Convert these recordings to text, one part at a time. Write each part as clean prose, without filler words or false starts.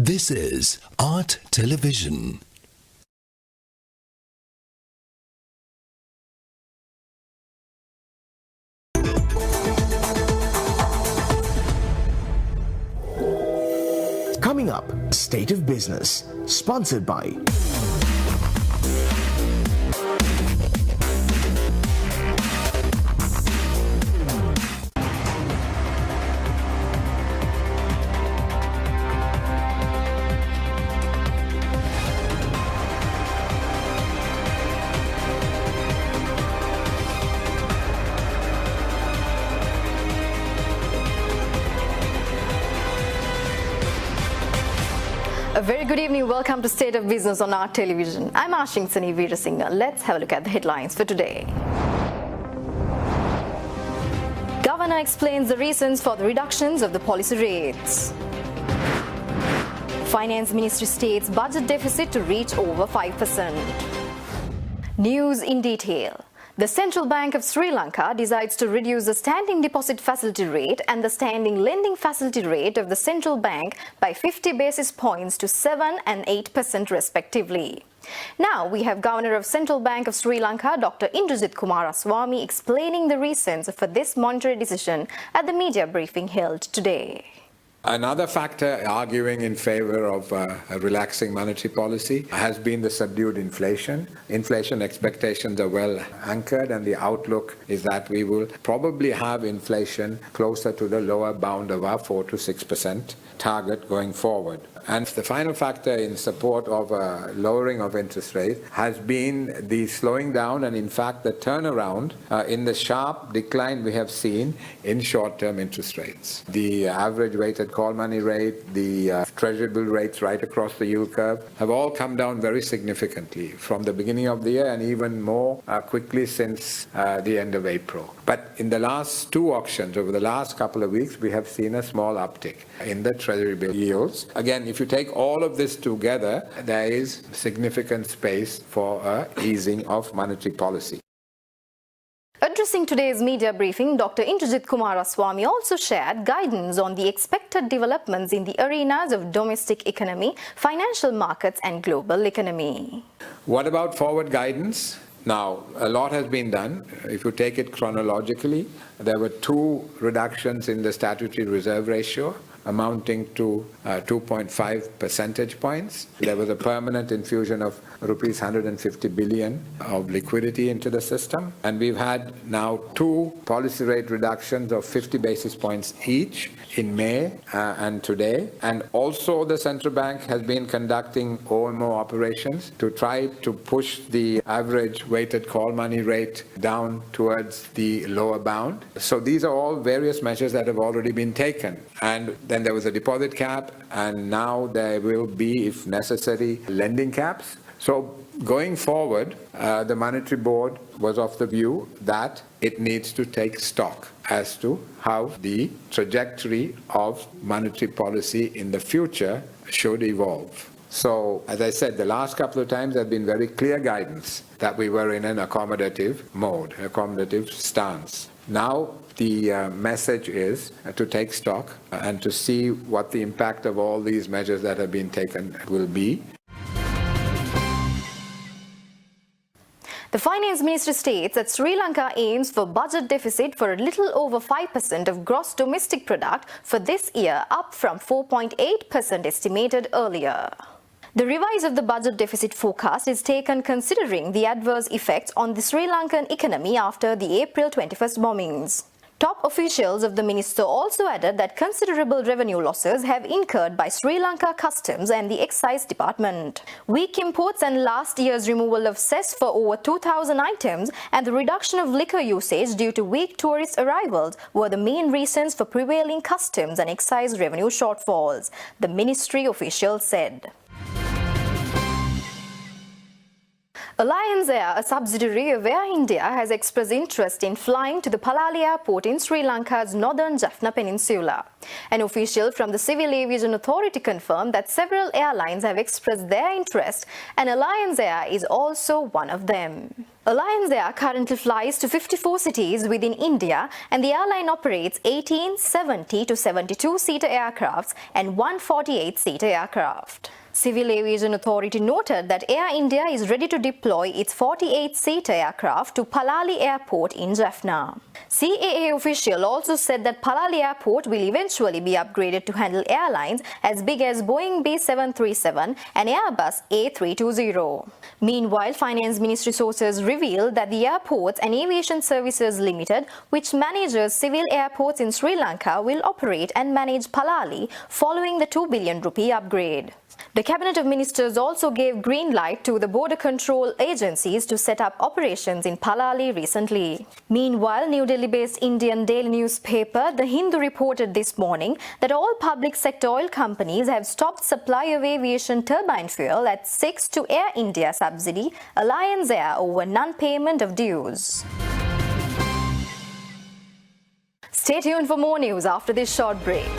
This is Art Television. Coming up, State of Business, sponsored by A very good evening. Welcome to State of Business on Art Television. I'm Ashing Sani Veerasinghe. Let's have a look at the headlines for today. Governor explains the reasons for the reductions of the policy rates. Finance Ministry states budget deficit to reach over 5%. News in detail. The Central Bank of Sri Lanka decides to reduce the standing deposit facility rate and the standing lending facility rate of the central bank by 50 basis points to 7 and 8% respectively. Now we have Governor of Central Bank of Sri Lanka, Dr. Indrajit Kumaraswamy, explaining the reasons for this monetary decision at the media briefing held today. Another factor arguing in favor of a relaxing monetary policy has been the subdued inflation. Inflation expectations are well anchored, and the outlook is that we will probably have inflation closer to the lower bound of our 4 to 6% target going forward. And the final factor in support of a lowering of interest rates has been the slowing down and, in fact, the turnaround in the sharp decline we have seen in short-term interest rates. The average weighted call money rate, the treasury bill rates right across the yield curve have all come down very significantly from the beginning of the year and even more quickly since the end of April. But in the last two auctions, over the last couple of weeks, we have seen a small uptick in the treasury bill yields. Again, if you take all of this together, there is significant space for easing of monetary policy. Addressing today's media briefing, Dr. Indrajit Kumaraswamy also shared guidance on the expected developments in the arenas of domestic economy, financial markets and global economy. What about forward guidance? Now, a lot has been done. If you take it chronologically, there were two reductions in the statutory reserve ratio, amounting to 2.5 percentage points. There was a permanent infusion of rupees 150 billion of liquidity into the system. And we've had now two policy rate reductions of 50 basis points each in May and today. And also the central bank has been conducting OMO operations to try to push the average weighted call money rate down towards the lower bound. So these are all various measures that have already been taken. And then there was a deposit cap, and now there will be, if necessary, lending caps. So going forward, the Monetary Board was of the view that it needs to take stock as to how the trajectory of monetary policy in the future should evolve. So, as I said, the last couple of times there have been very clear guidance that we were in an accommodative mode, accommodative stance. Now, the message is to take stock and to see what the impact of all these measures that have been taken will be. The Finance Ministry states that Sri Lanka aims for budget deficit for a little over 5% of gross domestic product for this year, up from 4.8% estimated earlier. The revise of the budget deficit forecast is taken considering the adverse effects on the Sri Lankan economy after the April 21st bombings. Top officials of the minister also added that considerable revenue losses have incurred by Sri Lanka Customs and the Excise Department. Weak imports and last year's removal of cess for over 2,000 items and the reduction of liquor usage due to weak tourist arrivals were the main reasons for prevailing customs and excise revenue shortfalls, the ministry official said. Alliance Air, a subsidiary of Air India, has expressed interest in flying to the Palali airport in Sri Lanka's northern Jaffna Peninsula. An official from the Civil Aviation Authority confirmed that several airlines have expressed their interest, and Alliance Air is also one of them. Alliance Air currently flies to 54 cities within India, and the airline operates 18 70 to 72-seater aircrafts and 148-seater aircraft. Civil Aviation Authority noted that Air India is ready to deploy its 48-seater aircraft to Palali Airport in Jaffna. CAA official also said that Palali Airport will eventually be upgraded to handle airlines as big as Boeing B737 and Airbus A320. Meanwhile, Finance Ministry sources revealed that the Airports and Aviation Services Limited, which manages civil airports in Sri Lanka, will operate and manage Palali following the 2 billion rupee upgrade. The Cabinet of Ministers also gave green light to the border control agencies to set up operations in Palali recently. Meanwhile, New Delhi-based Indian daily newspaper The Hindu reported this morning that all public sector oil companies have stopped supply of aviation turbine fuel at 6 to Air India subsidiary Alliance Air over non-payment of dues. Stay tuned for more news after this short break.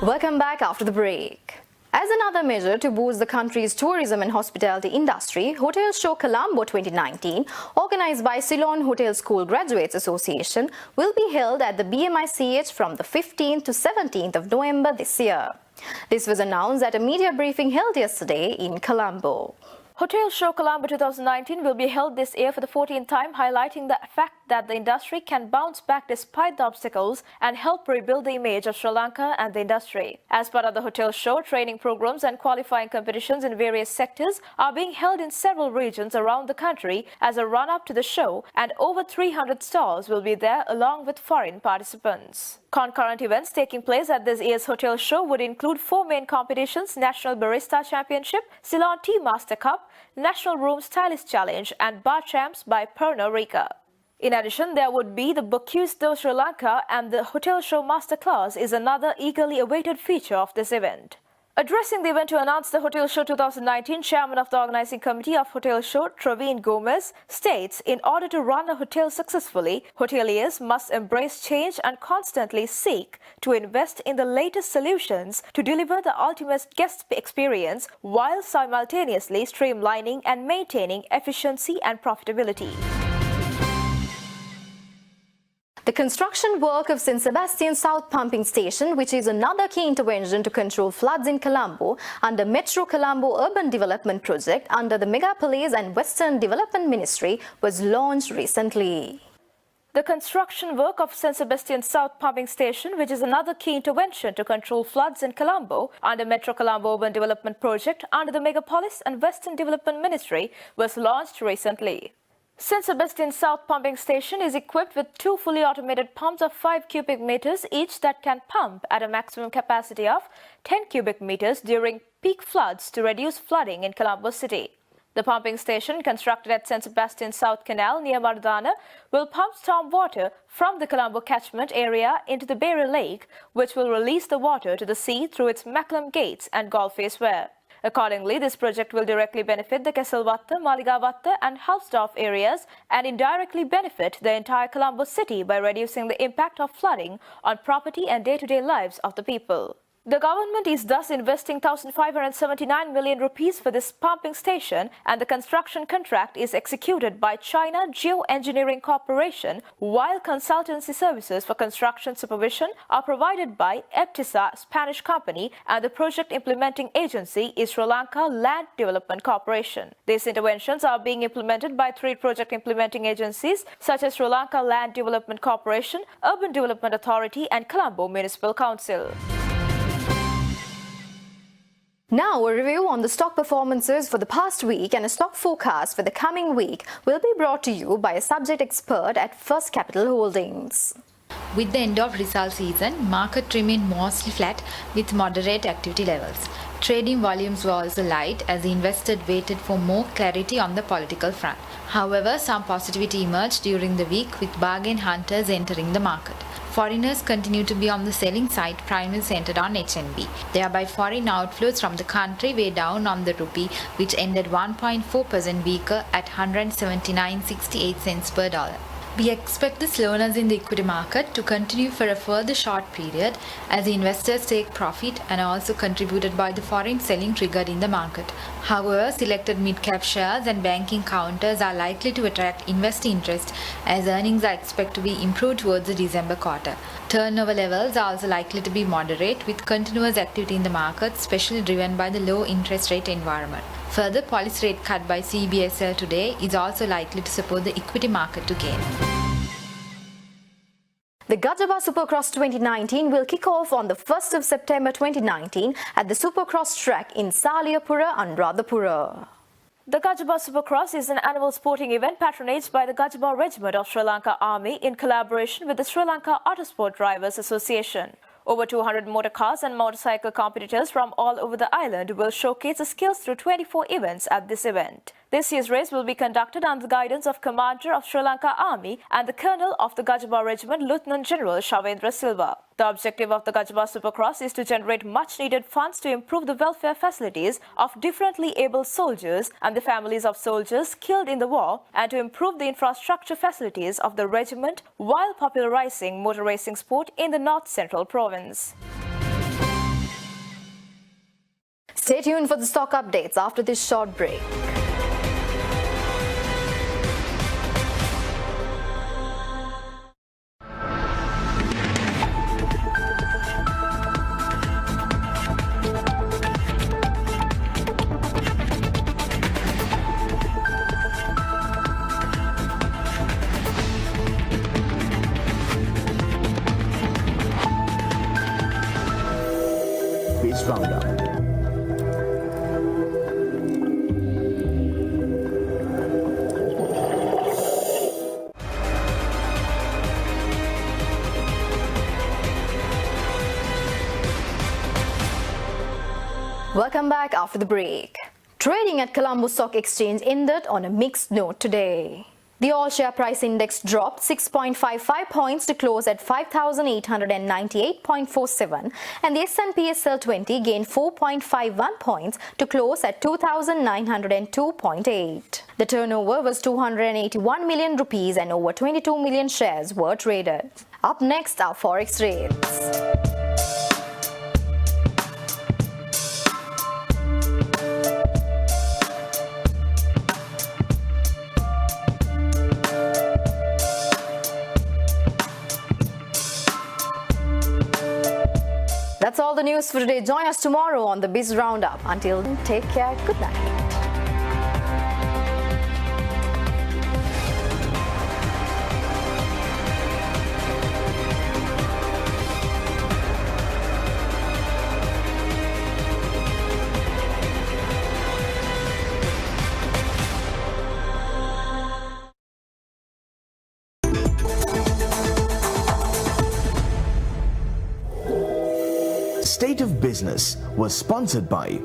Welcome back after the break. As another measure to boost the country's tourism and hospitality industry, Hotel Show Colombo 2019, organized by Ceylon Hotel School Graduates Association, will be held at the BMICH from the 15th to 17th of November this year. This was announced at a media briefing held yesterday in Colombo. Hotel Show Colombo 2019 will be held this year for the 14th time, highlighting the fact that the industry can bounce back despite the obstacles and help rebuild the image of Sri Lanka and the industry. As part of the Hotel Show, training programs and qualifying competitions in various sectors are being held in several regions around the country as a run-up to the show, and over 300 stalls will be there along with foreign participants. Concurrent events taking place at this year's Hotel Show would include 4 main competitions: National Barista Championship, Ceylon Tea Master Cup, National Room Stylist Challenge, and Bar Champs by Pernod Ricard. In addition, there would be the Bocuse do Sri Lanka, and the Hotel Show Masterclass is another eagerly awaited feature of this event. Addressing the event to announce the Hotel Show 2019, Chairman of the Organizing Committee of Hotel Show, Traveen Gomez, states, in order to run a hotel successfully, hoteliers must embrace change and constantly seek to invest in the latest solutions to deliver the ultimate guest experience while simultaneously streamlining and maintaining efficiency and profitability. The construction work of St. Sebastian South Pumping Station, which is another key intervention to control floods in Colombo under Metro Colombo Urban Development Project under the Megapolis and Western Development Ministry, was launched recently. The construction work of St. Sebastian South Pumping Station, which is another key intervention to control floods in Colombo under Metro Colombo Urban Development Project under the Megapolis and Western Development Ministry, was launched recently. St. Sebastian South Pumping Station is equipped with 2 fully automated pumps of 5 cubic meters each that can pump at a maximum capacity of 10 cubic meters during peak floods to reduce flooding in Colombo city. The pumping station, constructed at St. Sebastian South Canal near Mardana, will pump storm water from the Colombo catchment area into the Berry Lake, which will release the water to the sea through its Macklem Gates and Golface Weir. Accordingly, this project will directly benefit the Kesselwatta, Maligawatta and Halsdorf areas and indirectly benefit the entire Colombo city by reducing the impact of flooding on property and day-to-day lives of the people. The government is thus investing 1,579 million rupees for this pumping station, and the construction contract is executed by China Geoengineering Corporation, while consultancy services for construction supervision are provided by Eptisa, Spanish company, and the project implementing agency is Sri Lanka Land Development Corporation. These interventions are being implemented by 3 project implementing agencies such as Sri Lanka Land Development Corporation, Urban Development Authority, and Colombo Municipal Council. Now, a review on the stock performances for the past week and a stock forecast for the coming week will be brought to you by a subject expert at First Capital Holdings. With the end of result season, market remained mostly flat with moderate activity levels. Trading volumes were also light as the investors waited for more clarity on the political front. However, some positivity emerged during the week with bargain hunters entering the market. Foreigners continue to be on the selling side, primarily centered on HNB. Thereby, foreign outflows from the country were down on the rupee, which ended 1.4% weaker at 179.68 cents per dollar. We expect the slowness in the equity market to continue for a further short period as the investors take profit and are also contributed by the foreign selling triggered in the market. However, selected mid-cap shares and banking counters are likely to attract investor interest as earnings are expected to be improved towards the December quarter. Turnover levels are also likely to be moderate with continuous activity in the market, especially driven by the low interest rate environment. Further policy rate cut by CBSL today is also likely to support the equity market to gain. The Kasbah Supercross 2019 will kick off on the 1st of September 2019 at the Supercross track in Saliyapura, Anuradhapura. The Kasbah Supercross is an annual sporting event patronaged by the Kasbah Regiment of Sri Lanka Army in collaboration with the Sri Lanka Autosport Drivers Association. Over 200 motor cars and motorcycle competitors from all over the island will showcase their skills through 24 events at this event. This year's race will be conducted under the guidance of Commander of Sri Lanka Army and the Colonel of the Kasbah Regiment, Lieutenant General Shavendra Silva. The objective of the Kasbah Supercross is to generate much-needed funds to improve the welfare facilities of differently abled soldiers and the families of soldiers killed in the war, and to improve the infrastructure facilities of the regiment while popularizing motor racing sport in the North Central Province. Stay tuned for the stock updates after this short break. Biz Roundup. Welcome back after the break. Trading at Colombo Stock Exchange ended on a mixed note today. The all share price index dropped 6.55 points to close at 5,898.47, and the S&P SL 20 gained 4.51 points to close at 2,902.8. The turnover was 281 million rupees and over 22 million shares were traded. Up next are forex rates. That's all the news for today. Join us tomorrow on the Biz Roundup. Until then, take care. Good night. State of Business was sponsored by